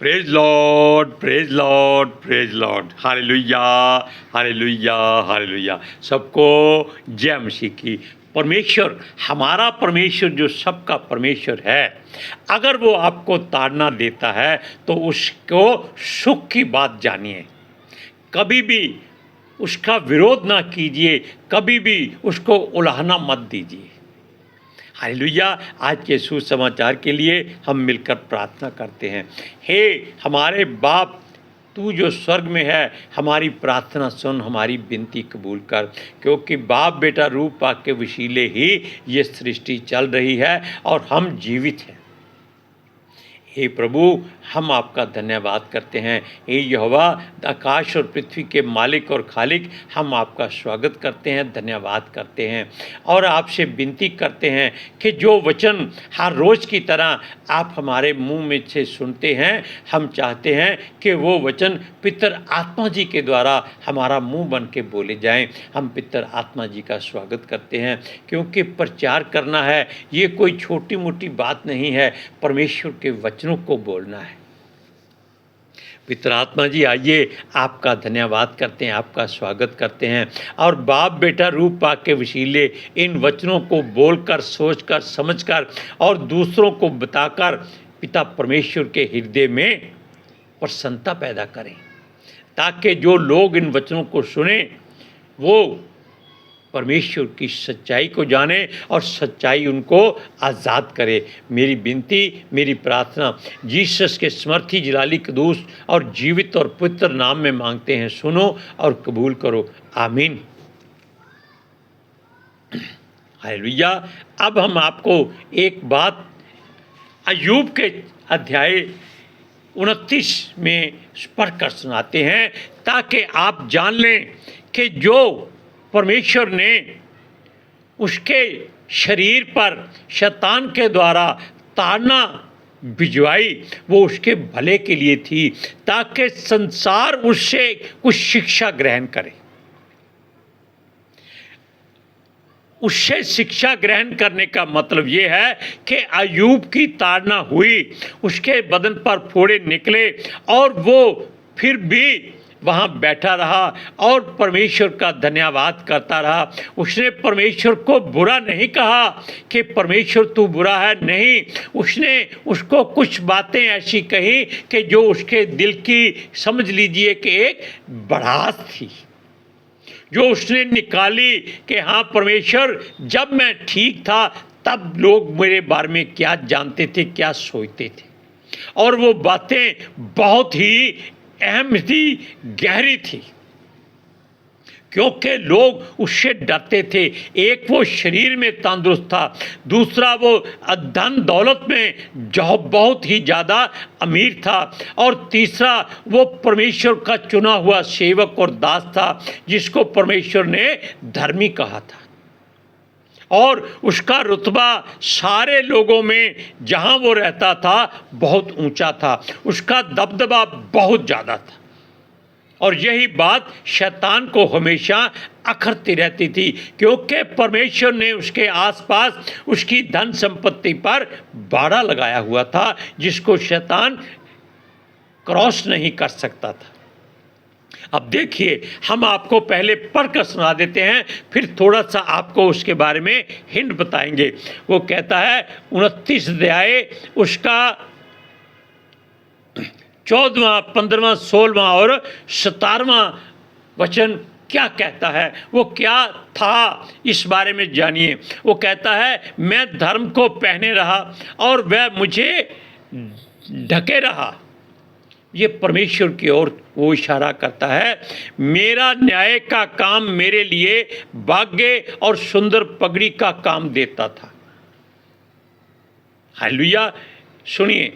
Praise Lord, praise Lord, praise Lord. Hallelujah, hallelujah, hallelujah. सबको जय मसीह की। परमेश्वर, हमारा परमेश्वर जो सबका परमेश्वर है, अगर वो आपको ताड़ना देता है तो उसको सुख की बात जानिए। कभी भी उसका विरोध ना कीजिए, कभी भी उसको उलाहना मत दीजिए। हालेलुया। आज के सुसमाचार के लिए हम मिलकर प्रार्थना करते हैं। हे हमारे बाप, तू जो स्वर्ग में है, हमारी प्रार्थना सुन, हमारी विनती कबूल कर, क्योंकि बाप बेटा रूप पाक के वसीले ही ये सृष्टि चल रही है और हम जीवित हैं। हे प्रभु, हम आपका धन्यवाद करते हैं। हे यहोवा, आकाश और पृथ्वी के मालिक और खालिक, हम आपका स्वागत करते हैं, धन्यवाद करते हैं और आपसे विनती करते हैं कि जो वचन हर रोज़ की तरह आप हमारे मुंह में से सुनते हैं, हम चाहते हैं कि वो वचन पितर आत्मा जी के द्वारा हमारा मुंह बन के बोले जाएं। हम पितर आत्मा जी का स्वागत करते हैं, क्योंकि प्रचार करना है ये कोई छोटी मोटी बात नहीं है, परमेश्वर के वचनों को बोलना है। पितर आत्मा जी, आइए आपका धन्यवाद करते हैं, आपका स्वागत करते हैं और बाप बेटा रूप पाक के वसीले इन वचनों को बोलकर, सोचकर, समझकर और दूसरों को बताकर पिता परमेश्वर के हृदय में प्रसन्नता पैदा करें, ताकि जो लोग इन वचनों को सुने वो परमेश्वर की सच्चाई को जाने और सच्चाई उनको आज़ाद करे। मेरी विनती, मेरी प्रार्थना जीसस के समर्थी जलाली कदूस और जीवित और पवित्र नाम में मांगते हैं, सुनो और कबूल करो। आमीन। हालेलुया। अब हम आपको एक बात अय्यूब के अध्याय 29 में पढ़कर सुनाते हैं, ताकि आप जान लें कि जो परमेश्वर ने उसके शरीर पर शैतान के द्वारा ताड़ना भिजवाई, वो उसके भले के लिए थी, ताकि संसार उससे कुछ शिक्षा ग्रहण करे। उससे शिक्षा ग्रहण करने का मतलब ये है कि अय्यूब की ताड़ना हुई, उसके बदन पर फोड़े निकले और वो फिर भी वहाँ बैठा रहा और परमेश्वर का धन्यवाद करता रहा। उसने परमेश्वर को बुरा नहीं कहा कि परमेश्वर तू बुरा है, नहीं, उसने उसको कुछ बातें ऐसी कही कि जो उसके दिल की, समझ लीजिए कि एक भड़ास थी, जो उसने निकाली कि हाँ परमेश्वर, जब मैं ठीक था तब लोग मेरे बारे में क्या जानते थे, क्या सोचते थे। और वो बातें बहुत ही अहम थी, गहरी थी, क्योंकि लोग उससे डरते थे। एक वो शरीर में तंदुरुस्त था, दूसरा वो धन दौलत में जो बहुत ही ज़्यादा अमीर था, और तीसरा वो परमेश्वर का चुना हुआ सेवक और दास था, जिसको परमेश्वर ने धर्मी कहा था। और उसका रुतबा सारे लोगों में जहाँ वो रहता था बहुत ऊंचा था, उसका दबदबा बहुत ज़्यादा था। और यही बात शैतान को हमेशा अखरती रहती थी, क्योंकि परमेश्वर ने उसके आसपास उसकी धन संपत्ति पर बाड़ा लगाया हुआ था, जिसको शैतान क्रॉस नहीं कर सकता था। अब देखिए, हम आपको पहले पढ़कर सुना देते हैं, फिर थोड़ा सा आपको उसके बारे में हिंट बताएंगे। वो कहता है 29 अध्याय उसका 14वां, 15वां, 16वां और 17वां वचन क्या कहता है, वो क्या था, इस बारे में जानिए। वो कहता है, मैं धर्म को पहने रहा और वह मुझे ढके रहा। ये परमेश्वर की ओर वो इशारा करता है। मेरा न्याय का काम मेरे लिए भाग्य और सुंदर पगड़ी का काम देता था। हालेलुया। सुनिए,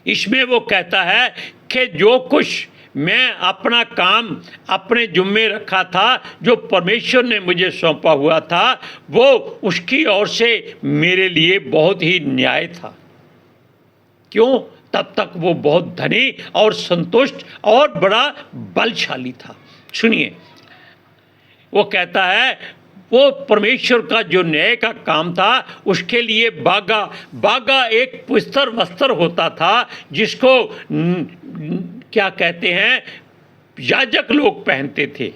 इसमें वो कहता है कि जो कुछ मैं अपना काम अपने जुम्मे रखा था, जो परमेश्वर ने मुझे सौंपा हुआ था, वो उसकी ओर से मेरे लिए बहुत ही न्याय था। क्यों? तब तक वो बहुत धनी और संतुष्ट और बड़ा बलशाली था। सुनिए, वो कहता है वो परमेश्वर का जो न्याय का काम था उसके लिए बागा एक पुस्तर वस्त्र होता था जिसको क्या कहते हैं, याजक लोग पहनते थे,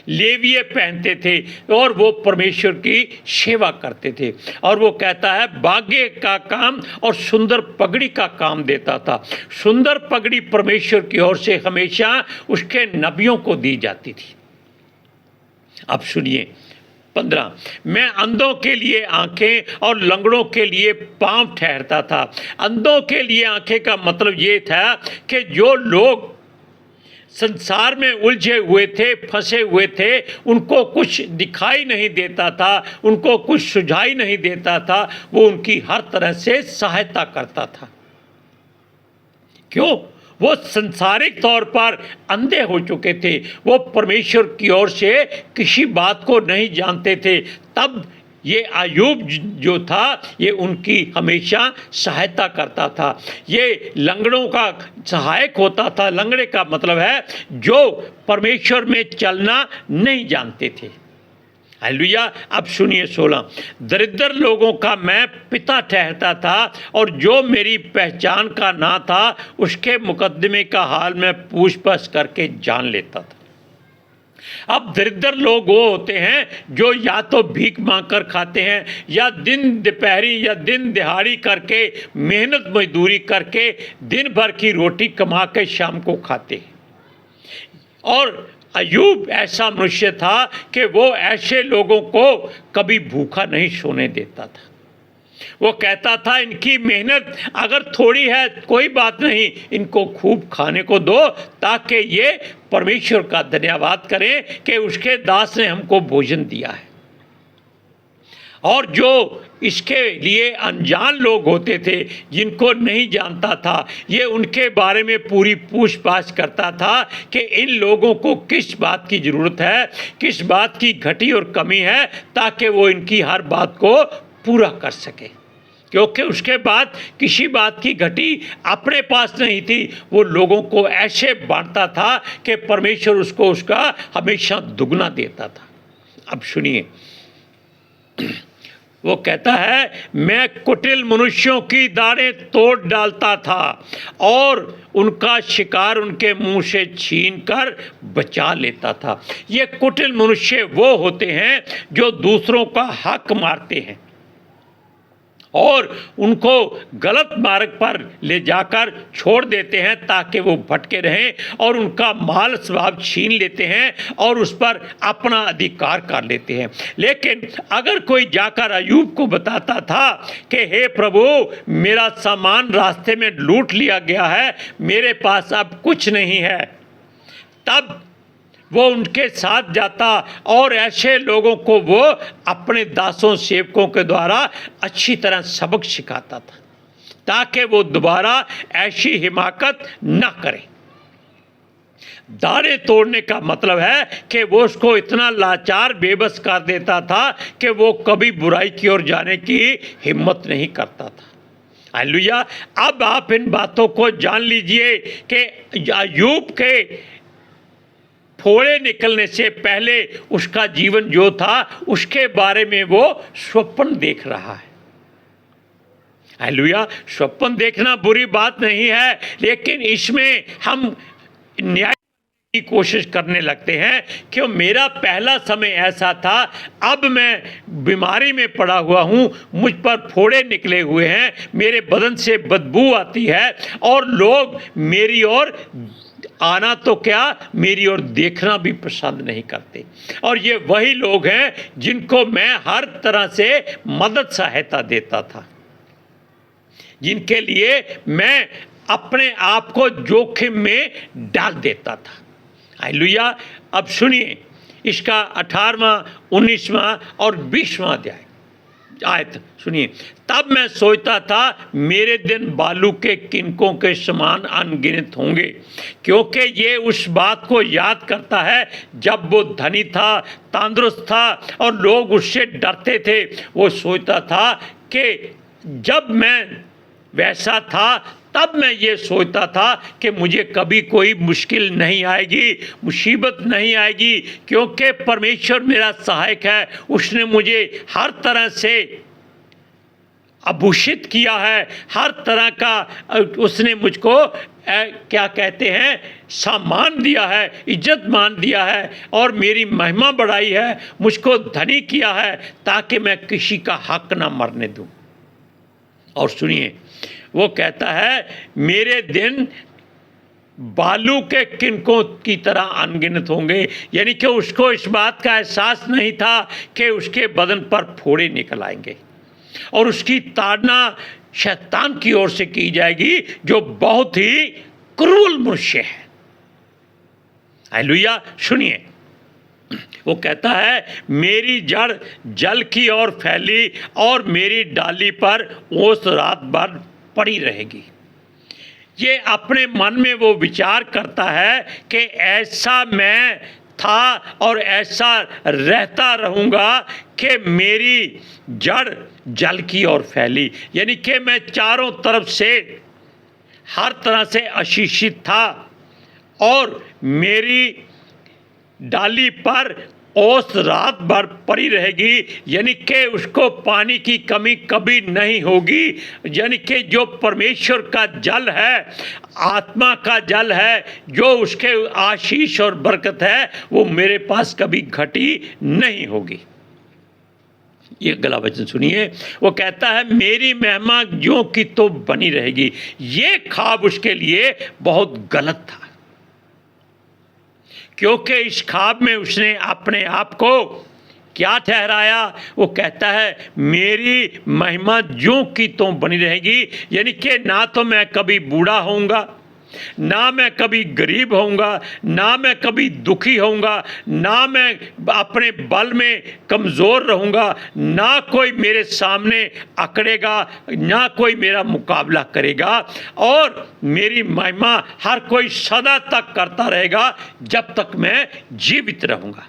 लेविये पहनते थे और वो परमेश्वर की सेवा करते थे। और वो कहता है बागे का काम और सुंदर पगड़ी का काम देता था। सुंदर पगड़ी परमेश्वर की ओर से हमेशा उसके नबियों को दी जाती थी। अब सुनिए 15, मैं अंधों के लिए आंखें और लंगड़ों के लिए पांव ठहरता था। अंधों के लिए आंखें का मतलब ये था कि जो लोग संसार में उलझे हुए थे, फंसे हुए थे, उनको कुछ दिखाई नहीं देता था, उनको कुछ सुझाई नहीं देता था, वो उनकी हर तरह से सहायता करता था। क्यों? वो संसारिक तौर पर अंधे हो चुके थे, वो परमेश्वर की ओर से किसी बात को नहीं जानते थे। तब ये अय्यूब जो था ये उनकी हमेशा सहायता करता था, ये लंगड़ों का सहायक होता था। लंगड़े का मतलब है जो परमेश्वर में चलना नहीं जानते थे। हालेलुया। अब सुनिए 16, दरिद्र लोगों का मैं पिता ठहरता था और जो मेरी पहचान का ना था उसके मुकदमे का हाल मैं पूछताछ करके जान लेता था। अब दरिद्र लोग वो होते हैं जो या तो भीख मांग कर खाते हैं या दिन दोपहरी या दिन दिहाड़ी करके मेहनत मजदूरी करके दिन भर की रोटी कमा के शाम को खाते हैं। और अय्यूब ऐसा मनुष्य था कि वो ऐसे लोगों को कभी भूखा नहीं सोने देता था। वो कहता था इनकी मेहनत अगर थोड़ी है कोई बात नहीं, इनको खूब खाने को दो ताकि ये परमेश्वर का धन्यवाद करें कि उसके दास ने हमको भोजन दिया है। और जो इसके लिए अनजान लोग होते थे, जिनको नहीं जानता था, ये उनके बारे में पूरी पूछताछ करता था कि इन लोगों को किस बात की ज़रूरत है, किस बात की घटी और कमी है, ताकि वो इनकी हर बात को पूरा कर सके। क्योंकि उसके बाद किसी बात की घटी अपने पास नहीं थी, वो लोगों को ऐसे बांटता था कि परमेश्वर उसको उसका हमेशा दुगना देता था। अब सुनिए, वो कहता है मैं कुटिल मनुष्यों की दाढ़ें तोड़ डालता था और उनका शिकार उनके मुंह से छीन कर बचा लेता था। ये कुटिल मनुष्य वो होते हैं जो दूसरों का हक मारते हैं और उनको गलत मार्ग पर ले जाकर छोड़ देते हैं ताकि वो भटके रहें, और उनका माल स्वभाव छीन लेते हैं और उस पर अपना अधिकार कर लेते हैं। लेकिन अगर कोई जाकर अय्यूब को बताता था कि हे प्रभु, मेरा सामान रास्ते में लूट लिया गया है, मेरे पास अब कुछ नहीं है, तब वो उनके साथ जाता और ऐसे लोगों को वो अपने दासों सेवकों के द्वारा अच्छी तरह सबक सिखाता था ताकि वो दोबारा ऐसी हिमाकत न करें। दाढ़ें तोड़ने का मतलब है कि वो उसको इतना लाचार बेबस कर देता था कि वो कभी बुराई की ओर जाने की हिम्मत नहीं करता था। हालेलुया। अब आप इन बातों को जान लीजिए कि अय्यूब के फोड़े निकलने से पहले उसका जीवन जो था उसके बारे में वो स्वप्न देख रहा है। हालेलुया। स्वप्न देखना बुरी बात नहीं है, लेकिन इसमें हम न्याय की कोशिश करने लगते हैं कि मेरा पहला समय ऐसा था, अब मैं बीमारी में पड़ा हुआ हूँ, मुझ पर फोड़े निकले हुए हैं, मेरे बदन से बदबू आती है और लोग मेरी ओर आना तो क्या मेरी ओर देखना भी पसंद नहीं करते। और ये वही लोग हैं जिनको मैं हर तरह से मदद सहायता देता था, जिनके लिए मैं अपने आप को जोखिम में डाल देता था। हालेलुया। अब सुनिए इसका 18वां, 19वां और 20वां अध्याय आयत सुनिए। तब मैं सोचता था मेरे दिन बालू के किनकों के समान अनगिनत होंगे, क्योंकि ये उस बात को याद करता है जब वो धनी था, तंदुरुस्त था और लोग उससे डरते थे। वो सोचता था कि जब मैं वैसा था तब मैं ये सोचता था कि मुझे कभी कोई मुश्किल नहीं आएगी, मुसीबत नहीं आएगी, क्योंकि परमेश्वर मेरा सहायक है। उसने मुझे हर तरह से आभूषित किया है, हर तरह का उसने मुझको क्या कहते हैं सम्मान दिया है, इज्जत मान दिया है और मेरी महिमा बढ़ाई है, मुझको धनी किया है ताकि मैं किसी का हक ना मरने दूं। और सुनिए, वो कहता है मेरे दिन बालू के किनकों की तरह अनगिनत होंगे, यानी कि उसको इस बात का एहसास नहीं था कि उसके बदन पर फोड़े निकल आएंगे और उसकी ताड़ना शैतान की ओर से की जाएगी जो बहुत ही क्रूर मनुष्य है। हालेलुया। सुनिए, वो कहता है मेरी जड़ जल की ओर फैली और मेरी डाली पर ओस रात भर पड़ी रहेगी। ये अपने मन में वो विचार करता है कि ऐसा मैं था और ऐसा रहता रहूँगा कि मेरी जड़ जल की ओर फैली, यानी कि मैं चारों तरफ से हर तरह से आशीषित था और मेरी डाली पर ओस रात भर पड़ी रहेगी, यानी कि उसको पानी की कमी कभी नहीं होगी। यानी कि जो परमेश्वर का जल है, आत्मा का जल है, जो उसके आशीष और बरकत है, वो मेरे पास कभी घटी नहीं होगी। ये अगला वचन सुनिए, वो कहता है मेरी महिमा ज्यों की तो बनी रहेगी। ये ख्वाब उसके लिए बहुत गलत था, क्योंकि इस ख्वाब में उसने अपने आप को क्या ठहराया। वो कहता है मेरी महिमा ज्यों की त्यों बनी रहेगी, यानी कि ना तो मैं कभी बूढ़ा होऊंगा, ना मैं कभी गरीब होऊंगा, ना मैं कभी दुखी होऊंगा, ना मैं अपने बल में कमज़ोर रहूंगा, ना कोई मेरे सामने अकड़ेगा, ना कोई मेरा मुकाबला करेगा और मेरी महिमा हर कोई सदा तक करता रहेगा जब तक मैं जीवित रहूंगा।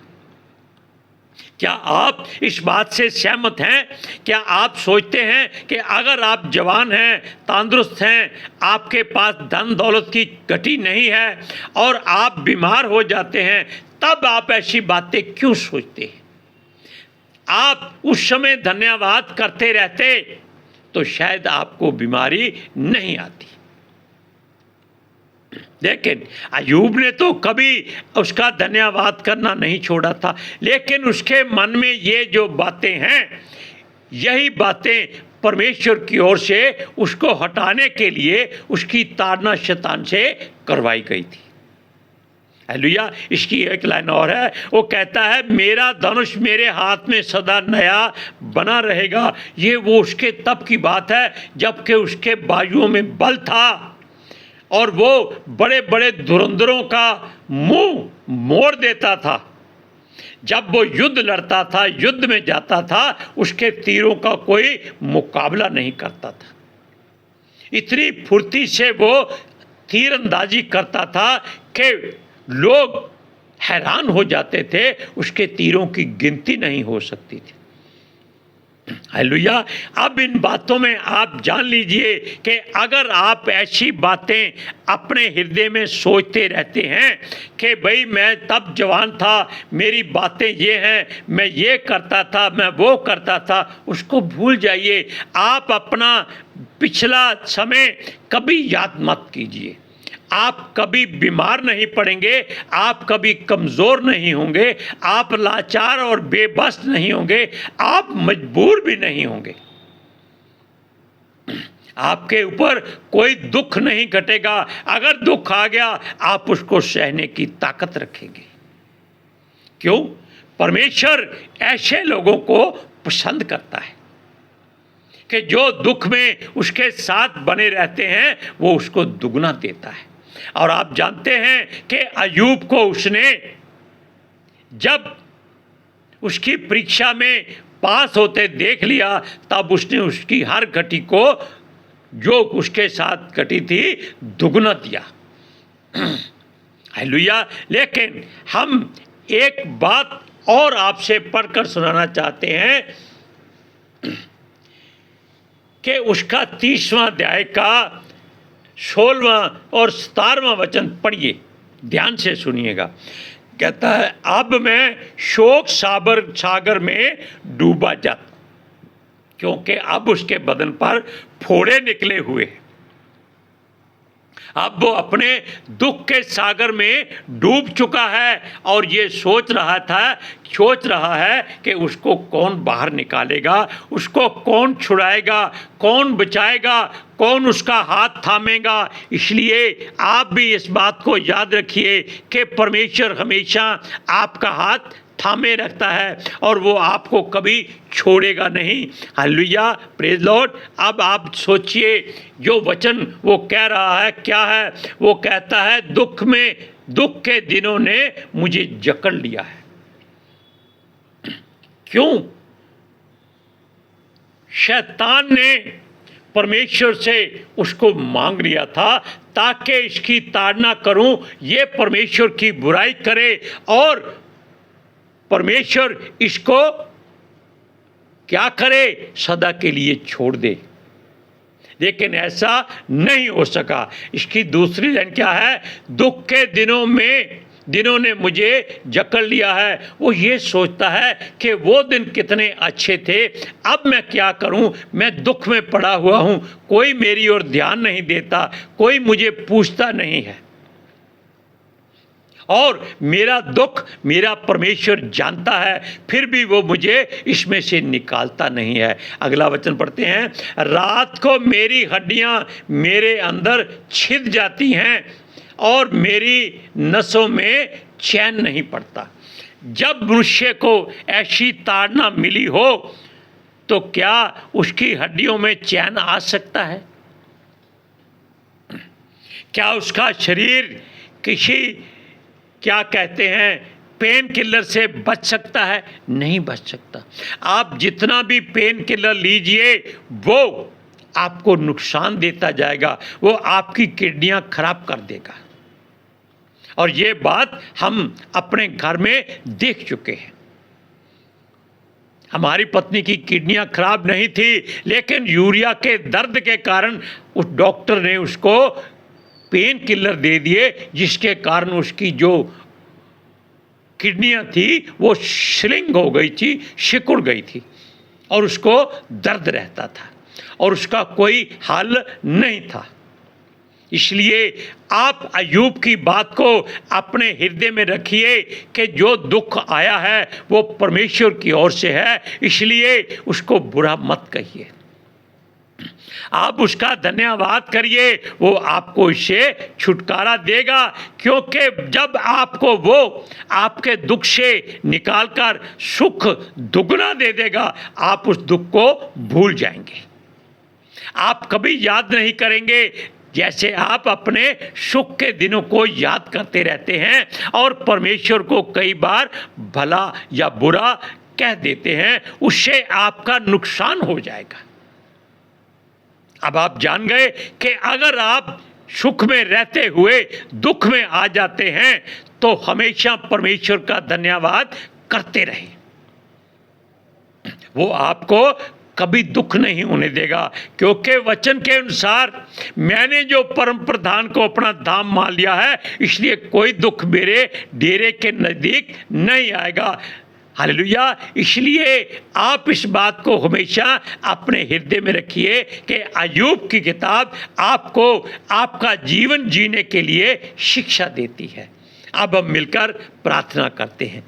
क्या आप इस बात से सहमत हैं? क्या आप सोचते हैं कि अगर आप जवान हैं, तंदुरुस्त हैं, आपके पास धन दौलत की घटी नहीं है और आप बीमार हो जाते हैं, तब आप ऐसी बातें क्यों सोचते हैं? आप उस समय धन्यवाद करते रहते तो शायद आपको बीमारी नहीं आती। लेकिन अय्यूब ने तो कभी उसका धन्यवाद करना नहीं छोड़ा था, लेकिन उसके मन में ये जो बातें हैं, यही बातें परमेश्वर की ओर से उसको हटाने के लिए उसकी ताड़ना शैतान से करवाई गई थी। हालेलुया। इसकी एक लाइन और है, वो कहता है मेरा धनुष मेरे हाथ में सदा नया बना रहेगा। ये वो उसके तब की बात है जबकि उसके बाजुओं में बल था और वो बड़े बड़े धुरंधरों का मुंह मोड़ देता था। जब वो युद्ध लड़ता था, युद्ध में जाता था, उसके तीरों का कोई मुकाबला नहीं करता था। इतनी फुर्ती से वो तीरंदाजी करता था कि लोग हैरान हो जाते थे, उसके तीरों की गिनती नहीं हो सकती थी। हालेलुया। अब इन बातों में आप जान लीजिए कि अगर आप ऐसी बातें अपने हृदय में सोचते रहते हैं कि भाई मैं तब जवान था, मेरी बातें ये हैं, मैं ये करता था, मैं वो करता था, उसको भूल जाइए। आप अपना पिछला समय कभी याद मत कीजिए। आप कभी बीमार नहीं पड़ेंगे, आप कभी कमज़ोर नहीं होंगे, आप लाचार और बेबस नहीं होंगे, आप मजबूर भी नहीं होंगे। आपके ऊपर कोई दुख नहीं घटेगा। अगर दुख आ गया आप उसको सहने की ताकत रखेंगे। क्यों? परमेश्वर ऐसे लोगों को पसंद करता है कि जो दुख में उसके साथ बने रहते हैं वो उसको दुगना देता है। और आप जानते हैं कि अय्यूब को उसने जब उसकी परीक्षा में पास होते देख लिया, तब उसने उसकी हर घटी को जो उसके साथ घटी थी दुगना दिया। हालेलुया। लेकिन हम एक बात और आपसे पढ़कर सुनाना चाहते हैं कि उसका 30वां अध्याय का 16वां और 17वां वचन पढ़िए, ध्यान से सुनिएगा। कहता है, अब मैं शोक सागर में डूबा जाता, क्योंकि अब उसके बदन पर फोड़े निकले हुए हैं। अब वो अपने दुख के सागर में डूब चुका है और ये सोच रहा है कि उसको कौन बाहर निकालेगा, उसको कौन छुड़ाएगा, कौन बचाएगा, कौन उसका हाथ थामेगा। इसलिए आप भी इस बात को याद रखिए कि परमेश्वर हमेशा आपका हाथ थामे रखता है और वो आपको कभी छोड़ेगा नहीं। Hallelujah, praise Lord. अब आप सोचिए, जो वचन वो कह रहा है क्या है? वो कहता है, दुख के दिनों ने मुझे जकड़ लिया है। क्यों? शैतान ने परमेश्वर से उसको मांग लिया था ताकि इसकी ताड़ना करूं, ये परमेश्वर की बुराई करे और परमेश्वर इसको क्या करे? सदा के लिए छोड़ दे। लेकिन ऐसा नहीं हो सका। इसकी दूसरी लाइन क्या है? दुख के दिनों ने मुझे जकड़ लिया है। वो ये सोचता है कि वो दिन कितने अच्छे थे, अब मैं क्या करूं? मैं दुख में पड़ा हुआ हूं, कोई मेरी ओर ध्यान नहीं देता, कोई मुझे पूछता नहीं है, और मेरा दुख मेरा परमेश्वर जानता है, फिर भी वो मुझे इसमें से निकालता नहीं है। अगला वचन पढ़ते हैं, रात को मेरी हड्डियां मेरे अंदर छिद जाती हैं और मेरी नसों में चैन नहीं पड़ता। जब मनुष्य को ऐसी ताड़ना मिली हो तो क्या उसकी हड्डियों में चैन आ सकता है? क्या उसका शरीर किसी क्या कहते हैं पेन किलर से बच सकता है? नहीं बच सकता। आप जितना भी पेन किलर लीजिए वो आपको नुकसान देता जाएगा, वो आपकी किडनियां खराब कर देगा। और ये बात हम अपने घर में देख चुके हैं। हमारी पत्नी की किडनियां खराब नहीं थी, लेकिन यूरिया के दर्द के कारण उस डॉक्टर ने उसको पेन किलर दे दिए, जिसके कारण उसकी जो किडनियां थी वो श्रिंक हो गई थी, सिकुड़ गई थी और उसको दर्द रहता था और उसका कोई हल नहीं था। इसलिए आप अय्यूब की बात को अपने हृदय में रखिए कि जो दुख आया है वो परमेश्वर की ओर से है, इसलिए उसको बुरा मत कहिए। आप उसका धन्यवाद करिए, वो आपको इससे छुटकारा देगा, क्योंकि जब आपको वो आपके दुख से निकालकर सुख दुगना दे देगा, आप उस दुख को भूल जाएंगे। आप कभी याद नहीं करेंगे, जैसे आप अपने सुख के दिनों को याद करते रहते हैं और परमेश्वर को कई बार भला या बुरा कह देते हैं, उससे आपका नुकसान हो जाएगा। अब आप जान गए कि अगर आप सुख में रहते हुए दुख में आ जाते हैं तो हमेशा परमेश्वर का धन्यवाद करते रहें। वो आपको कभी दुख नहीं होने देगा, क्योंकि वचन के अनुसार मैंने जो परम प्रधान को अपना धाम मान लिया है, इसलिए कोई दुख मेरे डेरे के नज़दीक नहीं आएगा। हालेलुया। इसलिए आप इस बात को हमेशा अपने हृदय में रखिए कि अय्यूब की किताब आपको आपका जीवन जीने के लिए शिक्षा देती है। अब हम मिलकर प्रार्थना करते हैं।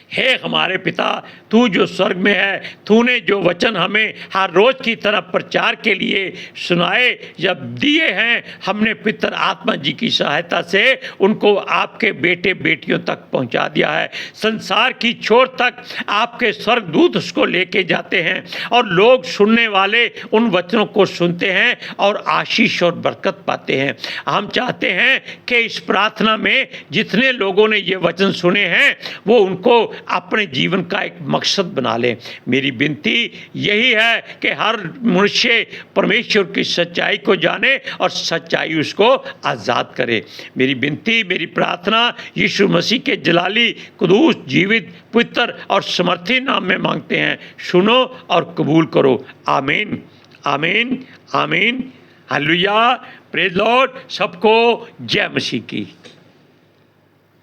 हे हमारे पिता, तू जो स्वर्ग में है, तूने जो वचन हमें हर रोज़ की तरह प्रचार के लिए सुनाए जब दिए हैं, हमने पितर आत्मा जी की सहायता से उनको आपके बेटे बेटियों तक पहुंचा दिया है। संसार की छोर तक आपके स्वर्गदूत उसको लेके जाते हैं और लोग सुनने वाले उन वचनों को सुनते हैं और आशीष और बरकत पाते हैं। हम चाहते हैं कि इस प्रार्थना में जितने लोगों ने ये वचन सुने हैं वो उनको अपने जीवन का एक मकसद बना लें। मेरी विनती यही है कि हर मनुष्य परमेश्वर की सच्चाई को जाने और सच्चाई उसको आज़ाद करे। मेरी विनती, मेरी प्रार्थना यीशु मसीह के जलाली, कुदूस, जीवित, पवित्र और समर्थी नाम में मांगते हैं। सुनो और कबूल करो। आमीन, आमीन, आमीन, हालेलुया, प्रेज लॉर्ड, सबको जय मसीह की।